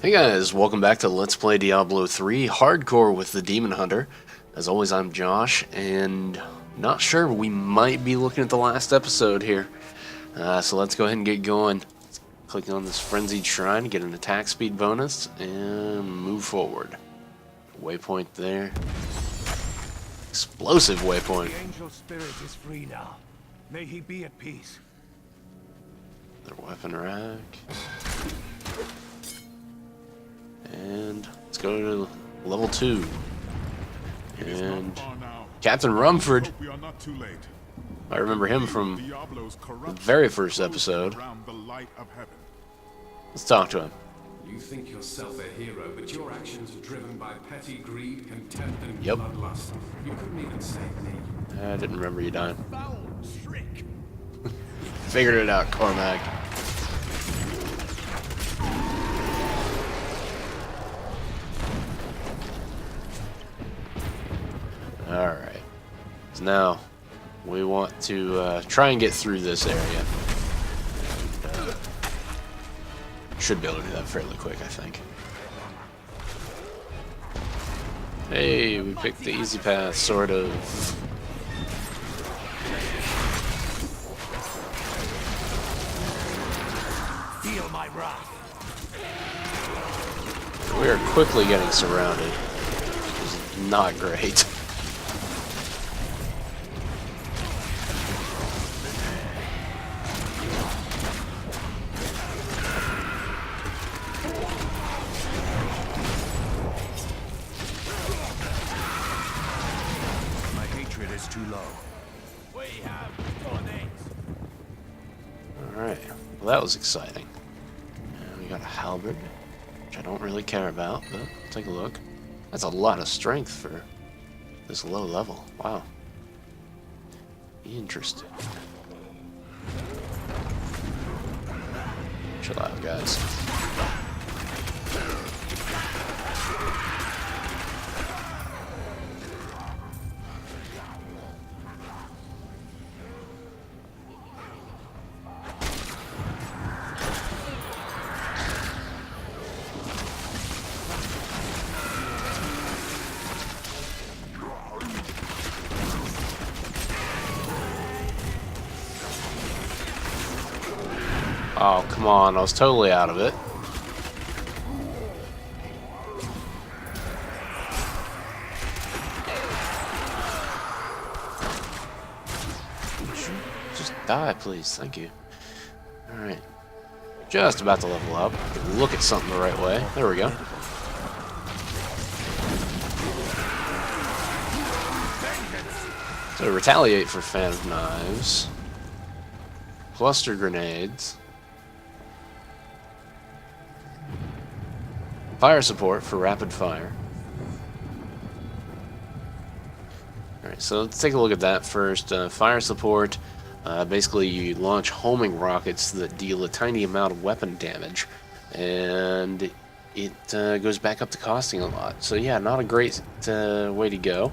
Hey guys, welcome back to Let's Play Diablo 3 Hardcore with the Demon Hunter. As always, I'm Josh, and not sure, we might be looking at the last episode here. So let's go ahead and get going. Click on this Frenzied Shrine, get an attack speed bonus, and move forward. Waypoint there. Explosive waypoint. The angel spirit is free now. May he be at peace. Their weapon rack. And let's go to level 2. And Captain Rumford. I remember him from the very first episode. Let's talk to him. You think yourself a hero, but your actions are driven by petty greed, contempt, and Yep. bloodlust. You couldn't even save me. I didn't remember you dying. Foul trick. Figured it out, Cormac. Alright. So now, we want to try and get through this area. Should be able to do that fairly quick, I think. Hey, we picked the easy path, sort of. Feel my wrath. We are quickly getting surrounded, which is not great. My hatred is too low. We have tornadoes. Alright, well that was exciting. And we got a halberd, which I don't really care about, but take a look. That's a lot of strength for this low level. Wow. Interesting. Chill out, guys. Oh, come on. I was totally out of it. Just die, please. Thank you. Alright. Just about to level up. Look at something the right way. There we go. So retaliate for fan of knives. Cluster grenades. Fire support for rapid fire. Alright, so let's take a look at that first. Fire support, basically you launch homing rockets that deal a tiny amount of weapon damage, and it goes back up to costing a lot. So yeah, not a great way to go.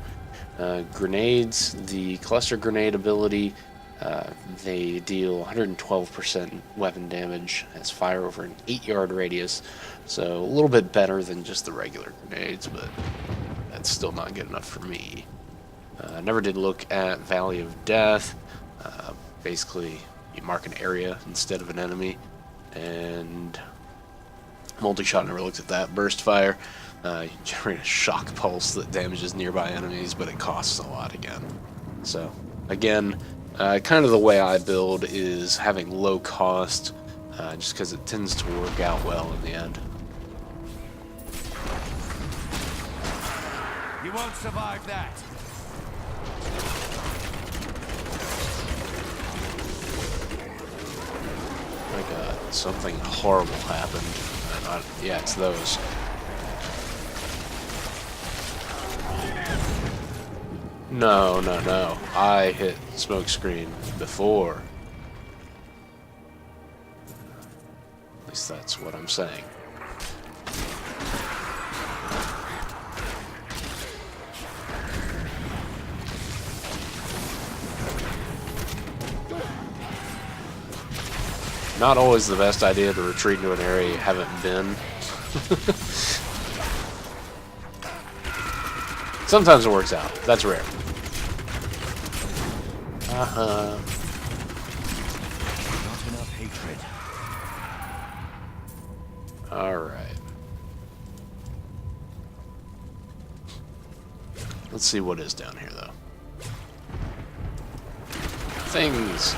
Grenades, the cluster grenade ability, they deal 112% weapon damage as fire over an 8-yard radius, so a little bit better than just the regular grenades, but that's still not good enough for me. Never did look at Valley of Death. Basically, you mark an area instead of an enemy, and multi-shot, never looked at that. Burst fire, you generate a shock pulse that damages nearby enemies, but it costs a lot again. So, again, kind of the way I build is having low cost, just because it tends to work out well in the end. You won't survive that. My god, something horrible happened. Yeah, it's those. No, no, no. I hit smokescreen before. At least that's what I'm saying. not always the best idea to retreat into an area you haven't been. Sometimes it works out. That's rare. Not enough hatred. Alright. Let's see what is down here, though. Things.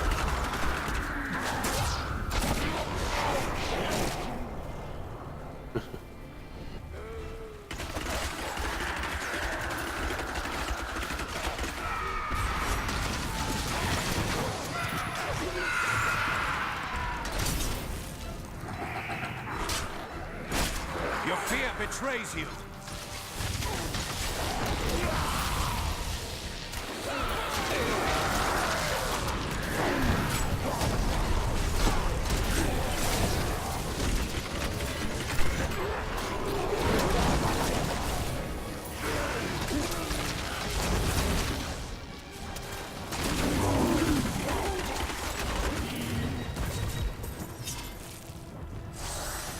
Your fear betrays you.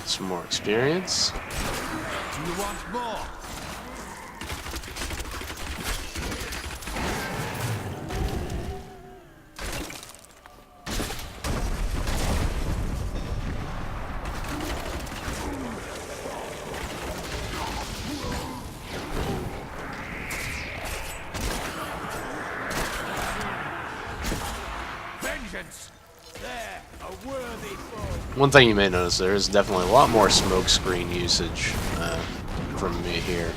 Some more experience. Do you want more? Vengeance! There, a worthy foe. One thing you may notice, there is definitely a lot more smoke screen usage from me here.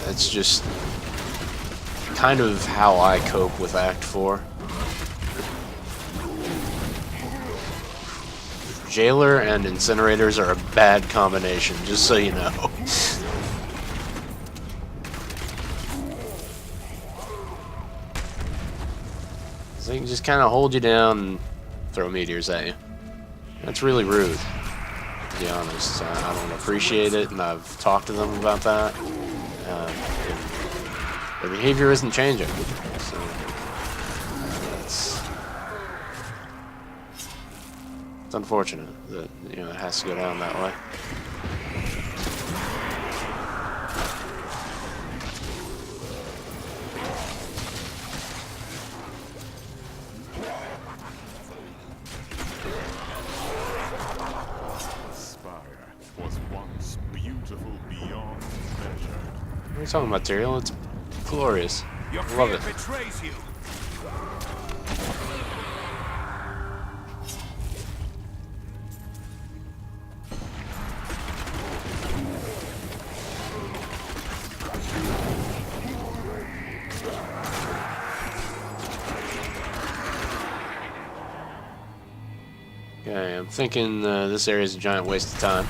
It's just kind of how I cope with Act 4. Jailer and incinerators are a bad combination, just so you know. So they can just kind of hold you down and throw meteors at you. That's really rude, to be honest. I don't appreciate it, and I've talked to them about that. And their behavior isn't changing. So it's unfortunate that it has to go down that way. Was once beautiful beyond measure. What are you talking about, Tyrael? It's glorious. Your I love fear it. betrays you. Okay, I'm thinking this area is a giant waste of time.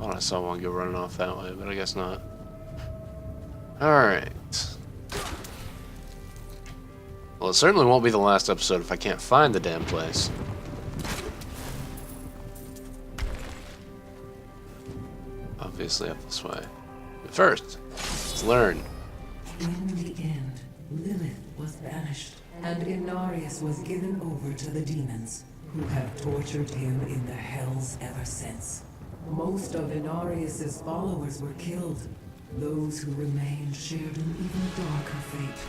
I saw one go running off that way, but I guess not. Alright. Well, it certainly won't be the last episode if I can't find the damn place. Obviously up this way. But first, let's learn. In the end, Lilith was banished, and Inarius was given over to the demons, who have tortured him in the hells ever since. Most of Inarius's followers were killed. Those who remained shared an even darker fate.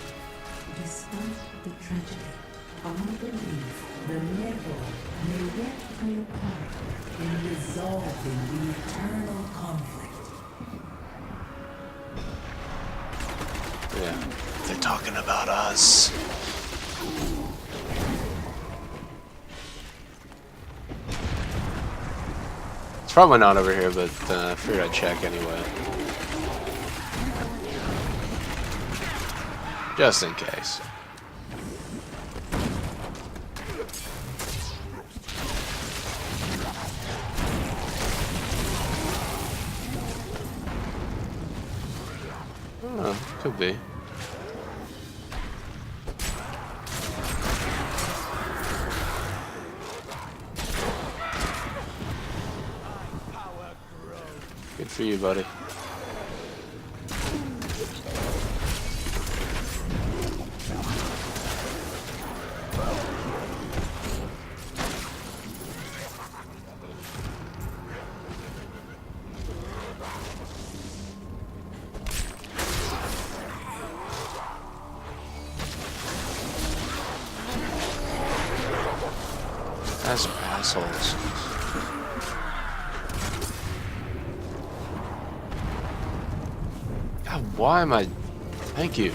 Despite the tragedy, I believe the Nebula may yet play a part in resolving the eternal conflict. Yeah, they're talking about us. It's probably not over here, but I figured I'd check anyway. Just in case. Could be. Good for you, buddy. That's assholes. God, why am I... Thank you.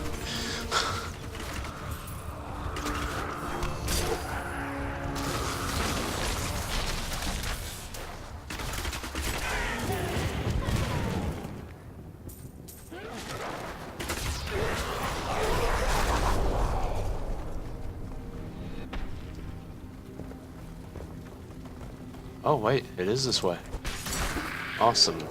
Oh wait, it is this way. Awesome.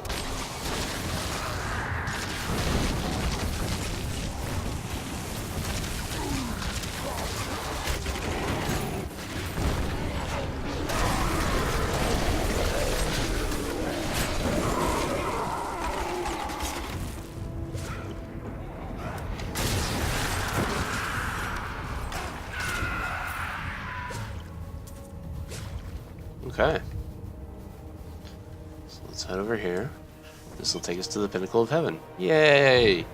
Okay. So let's head over here. This will take us to the pinnacle of heaven. Yay!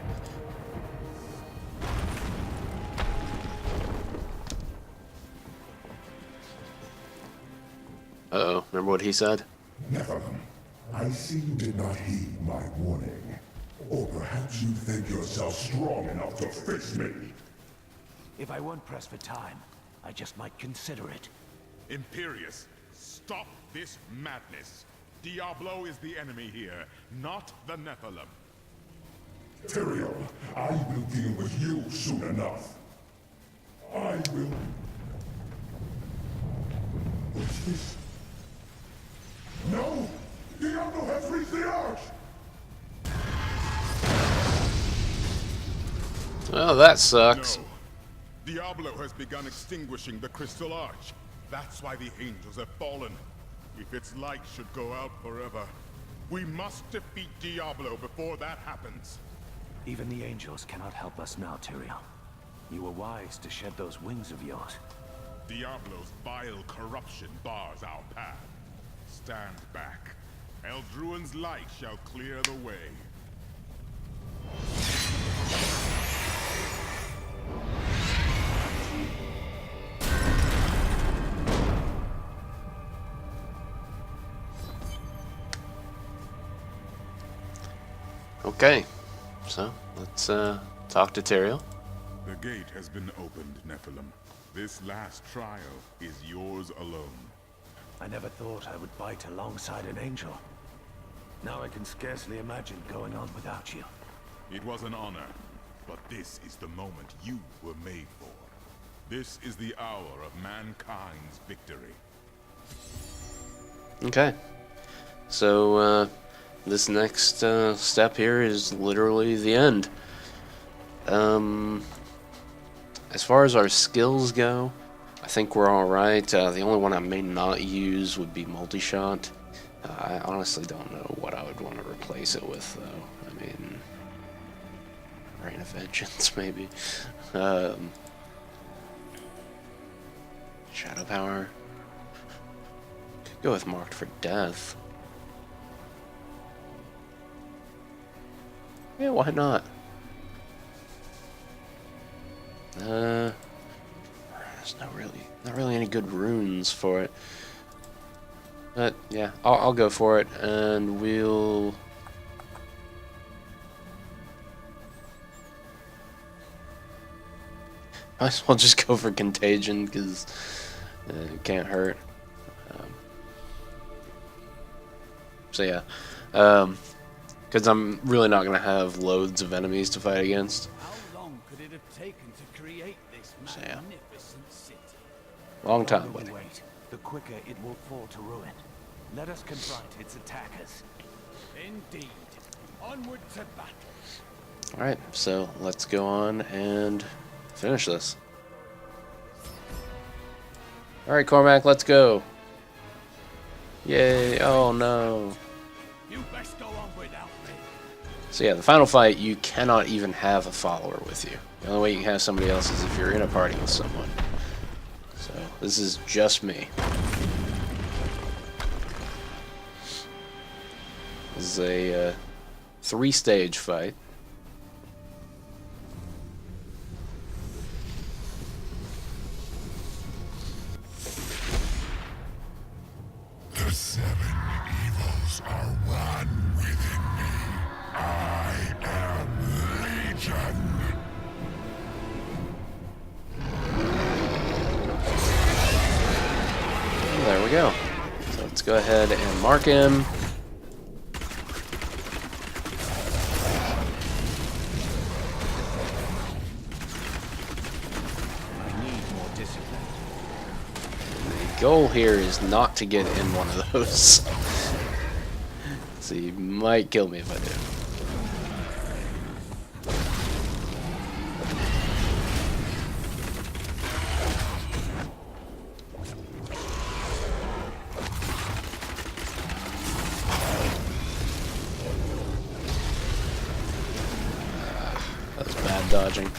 Uh-oh, remember what he said? Nephilim, I see you did not heed my warning. Or perhaps you think yourself strong enough to face me. If I weren't pressed for time, I just might consider it. Imperius, stop this madness. Diablo is the enemy here, not the Nephilim. Tyrael, I will deal with you soon enough. I will... What's this? No! Diablo has reached the arch! Well, that sucks. No. Diablo has begun extinguishing the Crystal Arch. That's why the angels have fallen. If its light should go out forever, we must defeat Diablo before that happens. Even the angels cannot help us now, Tyrael. You were wise to shed those wings of yours. Diablo's vile corruption bars our path. Stand back. Eldruin's light shall clear the way. Okay, so let's talk to Tyrael. The gate has been opened, Nephilim. This last trial is yours alone. I never thought I would fight alongside an angel. Now I can scarcely imagine going on without you. It was an honor, but this is the moment you were made for. This is the hour of mankind's victory. Okay, so this next step here is literally the end. As far as our skills go, I think we're alright. The only one I may not use would be multi-shot. I honestly don't know what I would want to replace it with, though. I mean, Rain of Vengeance, maybe. Shadow Power. Could go with Marked for Death. Yeah, why not? There's not really any good runes for it. But yeah, I'll go for it, and we'll. Might as well just go for Contagion because it can't hurt. So yeah, because I'm really not gonna have loads of enemies to fight against. How long could it have taken to create this So, yeah. magnificent city? Long The time, longer buddy. we wait, the quicker it will fall to ruin. Let us confront its attackers. Indeed. Onward to battle. Alright, so let's go on and finish this. Alright, Cormac, let's go. Yay, oh no. You best go on without me. So yeah, the final fight, you cannot even have a follower with you. The only way you can have somebody else is if you're in a party with someone. So, this is just me. This is a 3-stage fight. The 7 evils are one within me. I am Legion. There we go. So let's go ahead and mark him. I need more discipline. The goal here is not to get in one of those. So you might kill me if I do. That was bad dodging.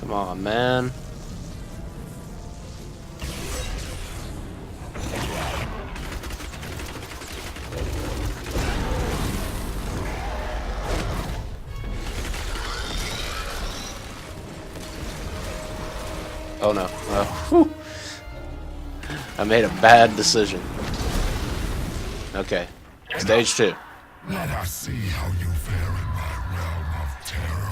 Come on, man. Oh no. Whew. I made a bad decision. Okay. Stage 2. Let us see how you fare in my realm of terror.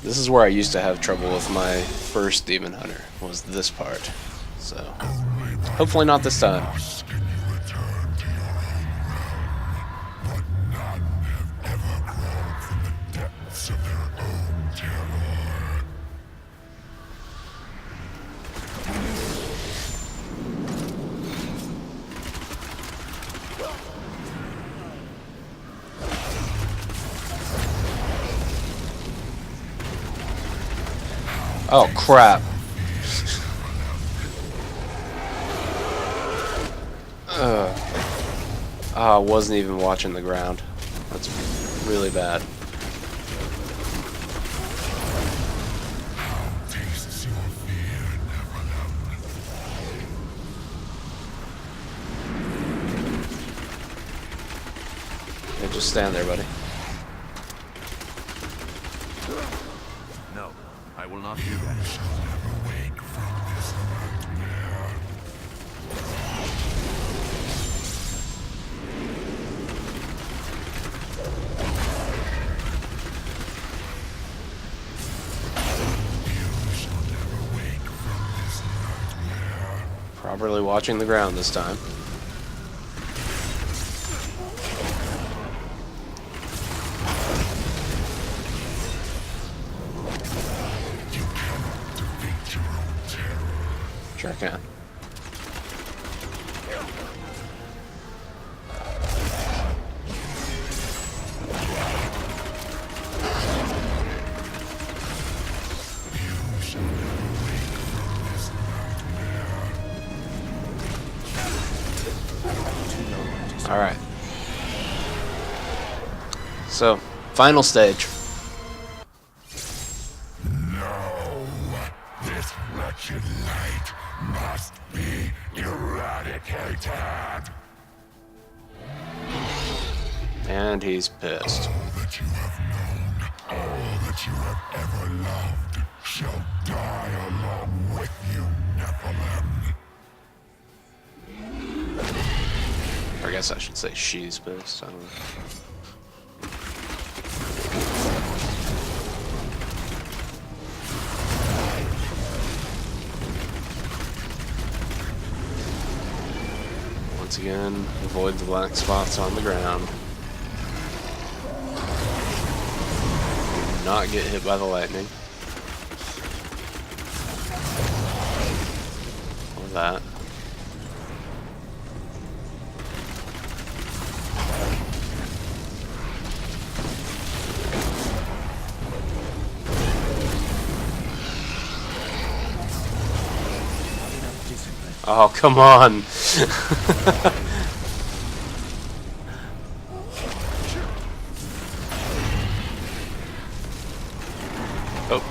This is where I used to have trouble with my first Demon Hunter, was this part. So, hopefully not this time. Can you return to your own realm? But none have ever crawled from the depths of their own terror. Oh crap. I wasn't even watching the ground. That's really bad. Tastes your fear, Neverland. Yeah, just stand there, buddy. No, I will not do that. You shall never wake from this nightmare. You shall never wake from this nightmare. Properly watching the ground this time. You cannot defeat your own terror. Sure can. You shall never wake from this nightmare. Alright. So, final stage. No, this wretched light must be eradicated. And he's pissed. All that you have known, all that you have ever loved, shall die along with you, Nephilim. Or I guess I should say she's pissed. I don't know. once again, avoid the black spots on the ground. Do not get hit by the lightning. Or that. Oh, come on! Oh.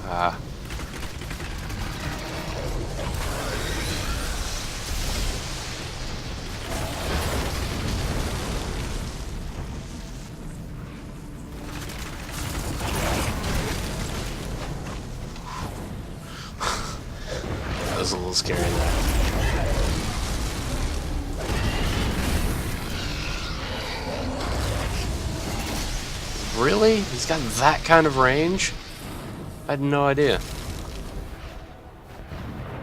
Ah. That was a little scary there. Really? He's got that kind of range? I had no idea.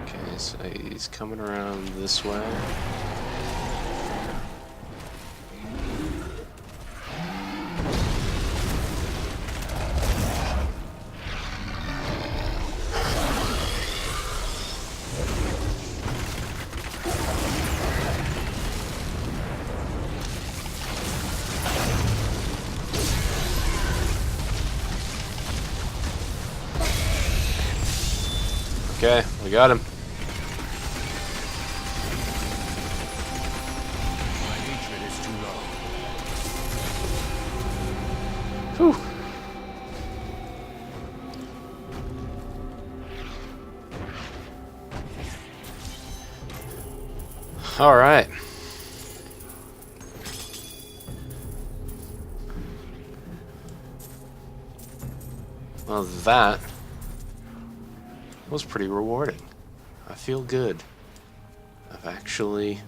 Okay, so he's coming around this way. Okay, we got him. My hatred is too low. Whew. All right. Well, that was pretty rewarding. I feel good. I've actually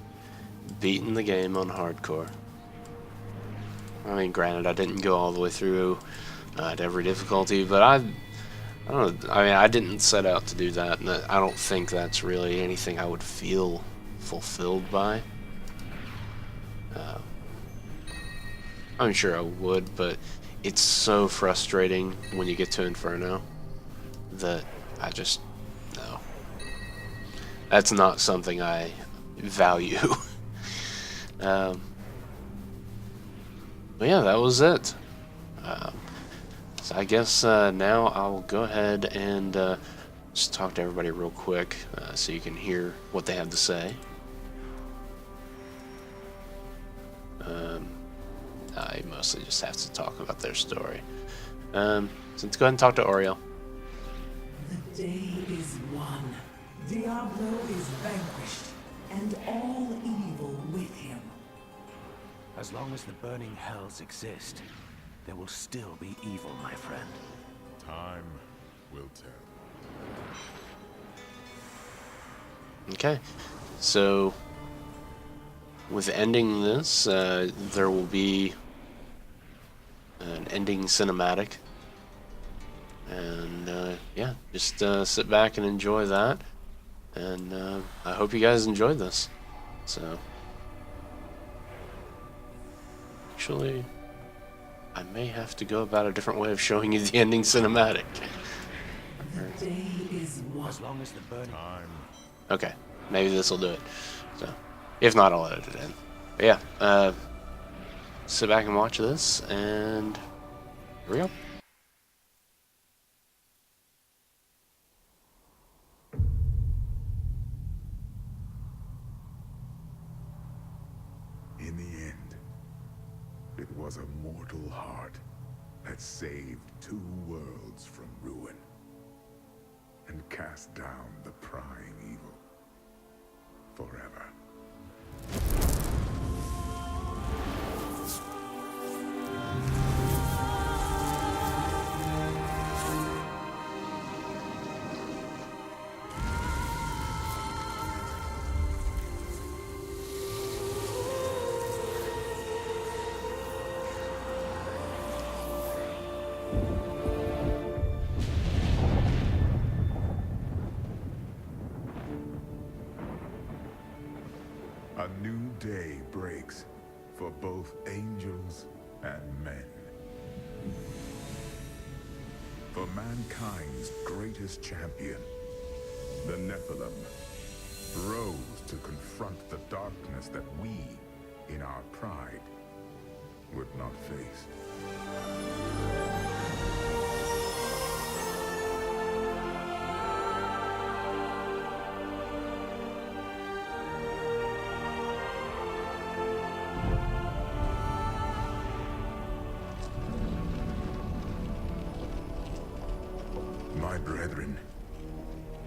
beaten the game on hardcore. I mean, granted, I didn't go all the way through at every difficulty, but I don't know. I mean, I didn't set out to do that, and I don't think that's really anything I would feel fulfilled by. I'm sure I would, but it's so frustrating when you get to Inferno that I just no. That's not something I value. But yeah, that was it. So I guess now I'll go ahead and just talk to everybody real quick so you can hear what they have to say. I mostly just have to talk about their story. So let's go ahead and talk to Oriel. The day is won. Diablo is vanquished, and all evil with him. As long as the burning hells exist, there will still be evil, my friend. Time will tell. Okay, so with ending this, there will be an ending cinematic, and yeah, just sit back and enjoy that, and I hope you guys enjoyed this. So actually, I may have to go about a different way of showing you the ending cinematic. The day is won. As long as the burning... Time. Okay, maybe this will do it. So, if not, I'll edit it in. But yeah, sit back and watch this, and here we go. In the end, it was a mortal heart that saved 2 worlds from ruin and cast down the prying evil forever. A new day breaks for both angels and men. For mankind's greatest champion, the Nephilim, rose to confront the darkness that we, in our pride, would not face. My brethren,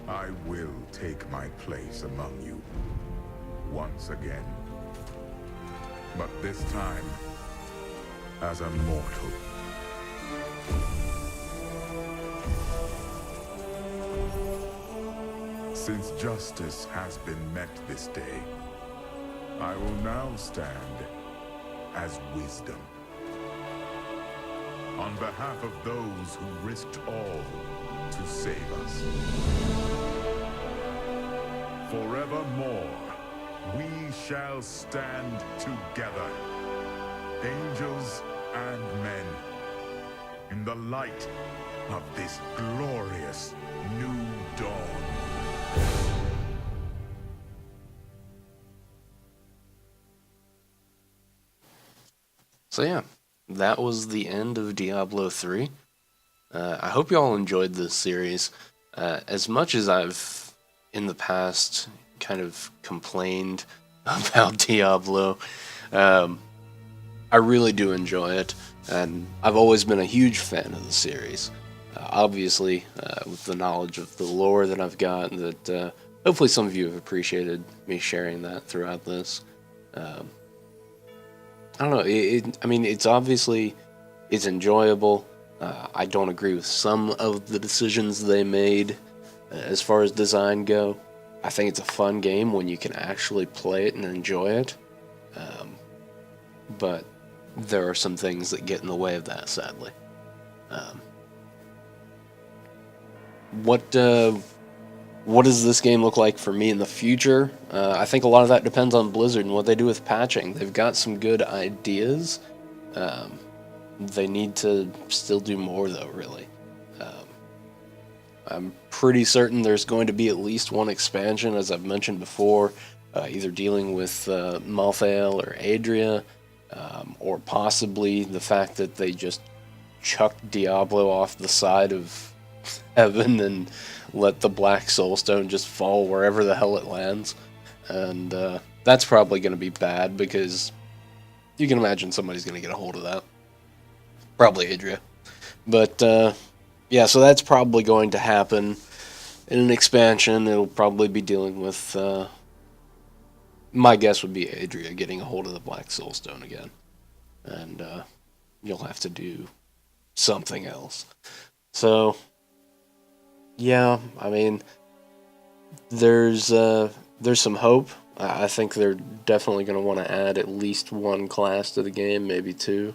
I will take my place among you once again. But this time, as a mortal. Since justice has been met this day, I will now stand as wisdom. On behalf of those who risked all to save us. Forevermore, we shall stand together, angels and men, in the light of this glorious new dawn. So yeah, that was the end of Diablo 3. I hope you all enjoyed this series. As much as I've, in the past, kind of complained about Diablo, I really do enjoy it, and I've always been a huge fan of the series. Obviously, with the knowledge of the lore that I've got, that hopefully some of you have appreciated me sharing that throughout this. I don't know, it's obviously, it's enjoyable. I don't agree with some of the decisions they made as far as design go. I think it's a fun game when you can actually play it and enjoy it. But there are some things that get in the way of that, sadly. What does this game look like for me in the future? I think a lot of that depends on Blizzard and what they do with patching. They've got some good ideas. They need to still do more, though, really. I'm pretty certain there's going to be at least one expansion, as I've mentioned before, either dealing with Malthael or Adria, or possibly the fact that they just chucked Diablo off the side of heaven and let the Black Soulstone just fall wherever the hell it lands. And that's probably going to be bad, because you can imagine somebody's going to get a hold of that. Probably Adria. But, yeah, so that's probably going to happen. In an expansion, it'll probably be dealing with, my guess would be Adria getting a hold of the Black Soulstone again. And you'll have to do something else. So, yeah, I mean, there's some hope. I think they're definitely going to want to add at least one class to the game, maybe two.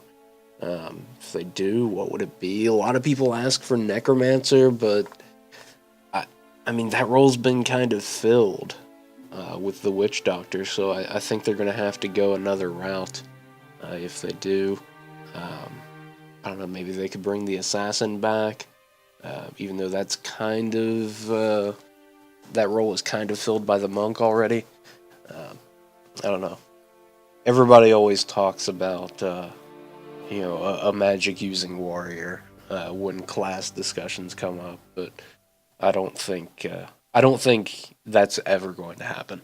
If they do, what would it be? A lot of people ask for Necromancer, but I mean, that role's been kind of filled with the Witch Doctor, so I think they're going to have to go another route if they do. I don't know, maybe they could bring the Assassin back, even though that's kind of, that role is kind of filled by the Monk already. I don't know. Everybody always talks about a magic-using warrior when class discussions come up, but I don't think that's ever going to happen,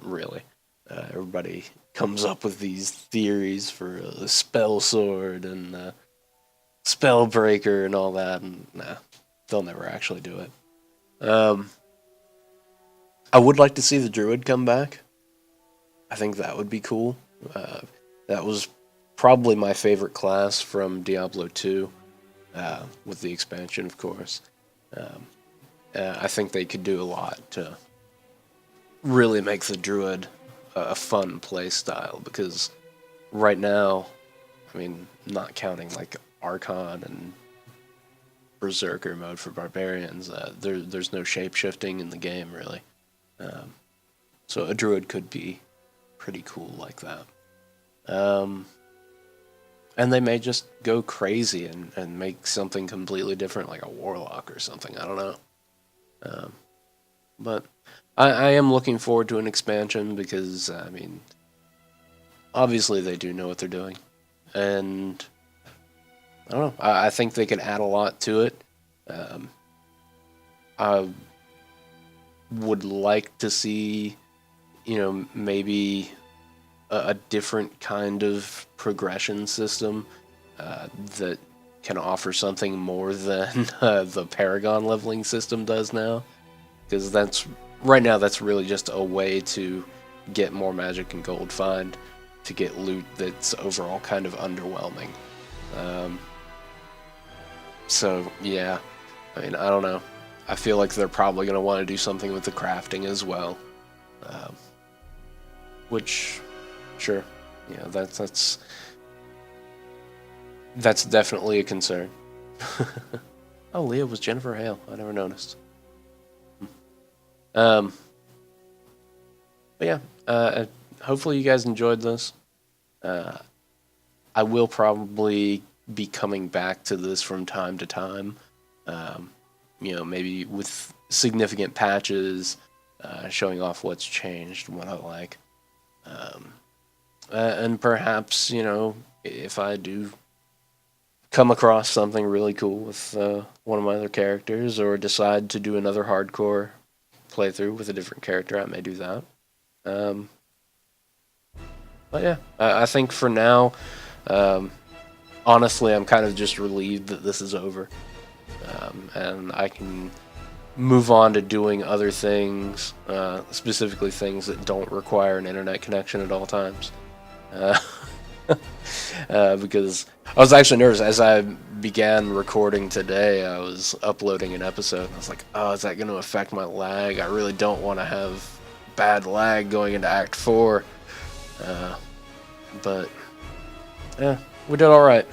really. Everybody comes up with these theories for a spell sword and spell breaker and all that, and nah, they'll never actually do it. I would like to see the druid come back. I think that would be cool. That was probably my favorite class from Diablo 2, with the expansion, of course. I think they could do a lot to really make the druid a fun play style, because right now, I mean, not counting like Archon and Berserker mode for barbarians, there's no shape-shifting in the game, really. So a druid could be pretty cool like that. And they may just go crazy and make something completely different, like a warlock or something. I don't know. But I am looking forward to an expansion because, I mean, obviously they do know what they're doing. And I don't know. I think they could add a lot to it. I would like to see, maybe a different kind of progression system that can offer something more than the Paragon leveling system does now. Because right now that's really just a way to get more magic and gold find to get loot that's overall kind of underwhelming. So yeah, I mean, I don't know. I feel like they're probably going to want to do something with the crafting as well. Which, sure, yeah, that's definitely a concern. Oh, Leah was Jennifer Hale. I never noticed. But yeah, hopefully you guys enjoyed this. I will probably be coming back to this from time to time. Maybe with significant patches, showing off what's changed and what I like. And perhaps, if I do come across something really cool with one of my other characters, or decide to do another hardcore playthrough with a different character, I may do that. But yeah, I think for now, honestly, I'm kind of just relieved that this is over. And I can move on to doing other things, specifically things that don't require an internet connection at all times. Because I was actually nervous. As I began recording today, I was uploading an episode, and I was like, oh, is that going to affect my lag? I really don't want to have bad lag going into Act 4. But, yeah, we did alright.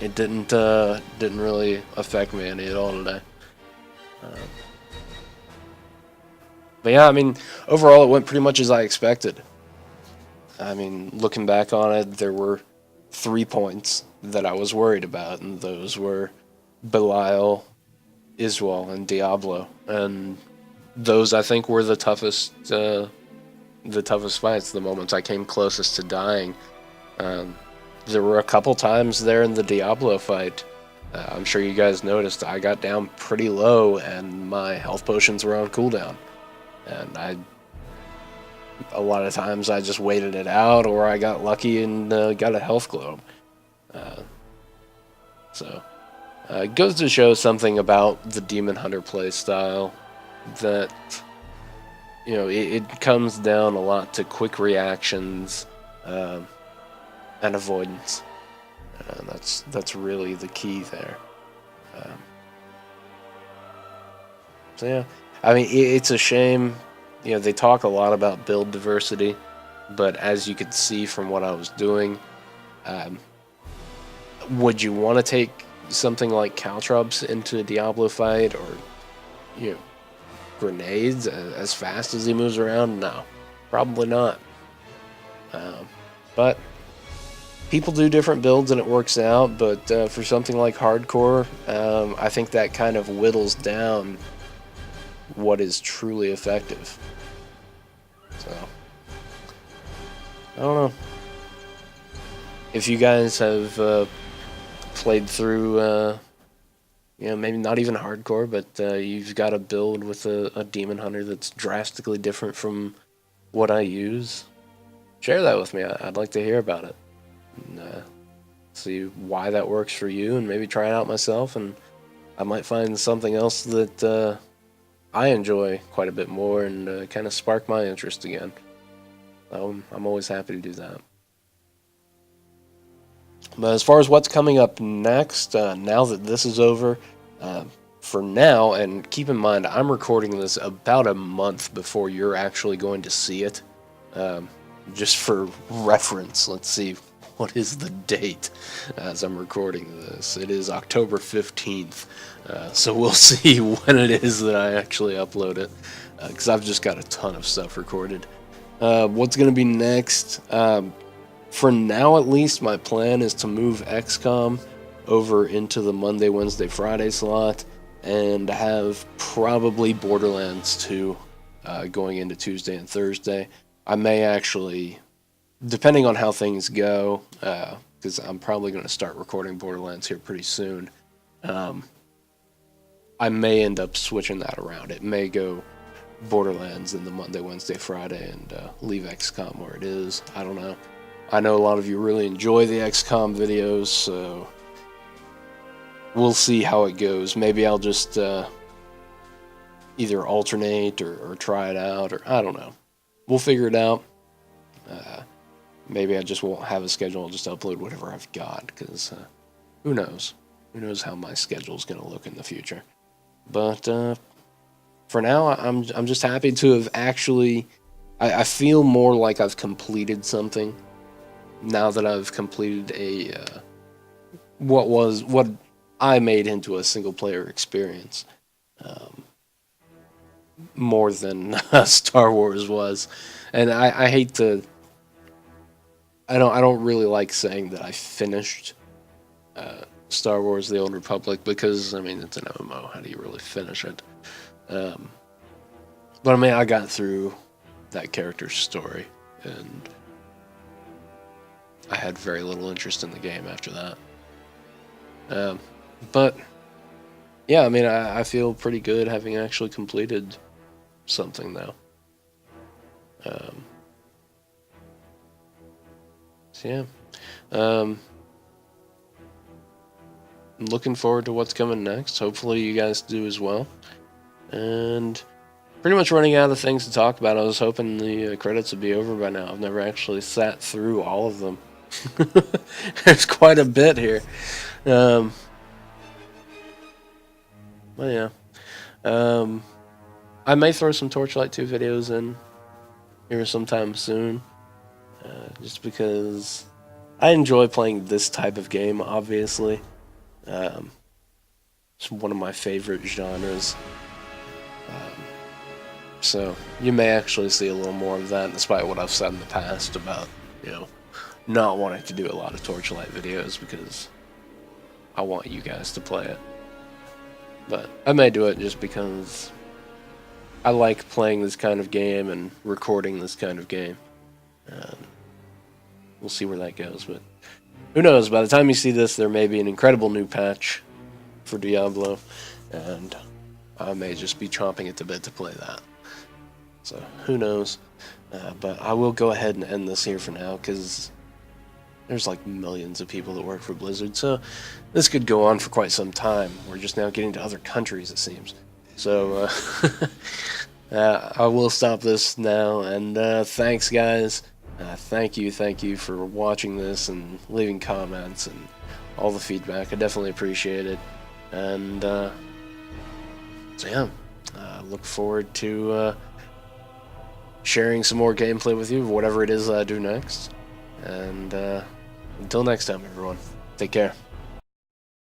It didn't really affect me any at all today. But yeah, I mean, overall it went pretty much as I expected. I mean, looking back on it, there were 3 points that I was worried about, and those were Belial, Iswal, and Diablo. And those, I think, were the toughest fights, the moments I came closest to dying. There were a couple times there in the Diablo fight, I'm sure you guys noticed, I got down pretty low and my health potions were on cooldown. And a lot of times I just waited it out, or I got lucky and got a health globe. So it goes to show something about the Demon Hunter playstyle, that it comes down a lot to quick reactions and avoidance. That's really the key there. So yeah, I mean, it's a shame. They talk a lot about build diversity, but as you could see from what I was doing, would you want to take something like caltrops into a Diablo fight, or grenades as fast as he moves around? No, probably not. But people do different builds and it works out. But for something like hardcore, I think that kind of whittles down what is truly effective. So I don't know if you guys have played through maybe not even hardcore, but you've got a build with a demon hunter that's drastically different from what I use. Share that with me. I'd like to hear about it and see why that works for you, and maybe try it out myself, and I might find something else that I enjoy quite a bit more and kind of spark my interest again. I'm always happy to do that. But as far as what's coming up next, now that this is over, for now, and keep in mind, I'm recording this about a month before you're actually going to see it. Just for reference, let's see, what is the date as I'm recording this? It is October 15th. So we'll see when it is that I actually upload it, because I've just got a ton of stuff recorded. What's going to be next? For now, at least, my plan is to move XCOM over into the Monday, Wednesday, Friday slot, and have probably Borderlands 2 going into Tuesday and Thursday. I may actually, depending on how things go, because I'm probably going to start recording Borderlands here pretty soon, I may end up switching that around. It may go Borderlands in the Monday, Wednesday, Friday, and leave XCOM where it is. I don't know. I know a lot of you really enjoy the XCOM videos, so we'll see how it goes. Maybe I'll just either alternate or try it out, or I don't know. We'll figure it out. Maybe I just won't have a schedule. I'll just upload whatever I've got, because who knows? Who knows how my schedule's going to look in the future. But for now, I'm just happy to have actually... I feel more like I've completed something now that I've completed a what I made into a single player experience, more than Star Wars was. And I hate to... I don't really like saying that I finished Star Wars: The Old Republic, because I mean, it's an MMO. How do you really finish it? But I mean, I got through that character's story, and I had very little interest in the game after that. But yeah, I mean, I feel pretty good having actually completed something now. So yeah, I'm looking forward to what's coming next. Hopefully you guys do as well. And pretty much running out of things to talk about. I was hoping the credits would be over by now. I've never actually sat through all of them. There's quite a bit here. But yeah. I may throw some Torchlight 2 videos in here sometime soon. Just because I enjoy playing this type of game, obviously. It's one of my favorite genres. So you may actually see a little more of that, despite what I've said in the past about, not wanting to do a lot of Torchlight videos because I want you guys to play it. But I may do it just because I like playing this kind of game and recording this kind of game. We'll see where that goes, but who knows? By the time you see this, there may be an incredible new patch for Diablo, and I may just be chomping at the bit to play that. So who knows? But I will go ahead and end this here for now, because there's like millions of people that work for Blizzard, so this could go on for quite some time. We're just now getting to other countries, it seems. So I will stop this now, and thanks, guys. Thank you for watching this and leaving comments and all the feedback. I definitely appreciate it. And so yeah, look forward to sharing some more gameplay with you, whatever it is I do next. And until next time, everyone, take care.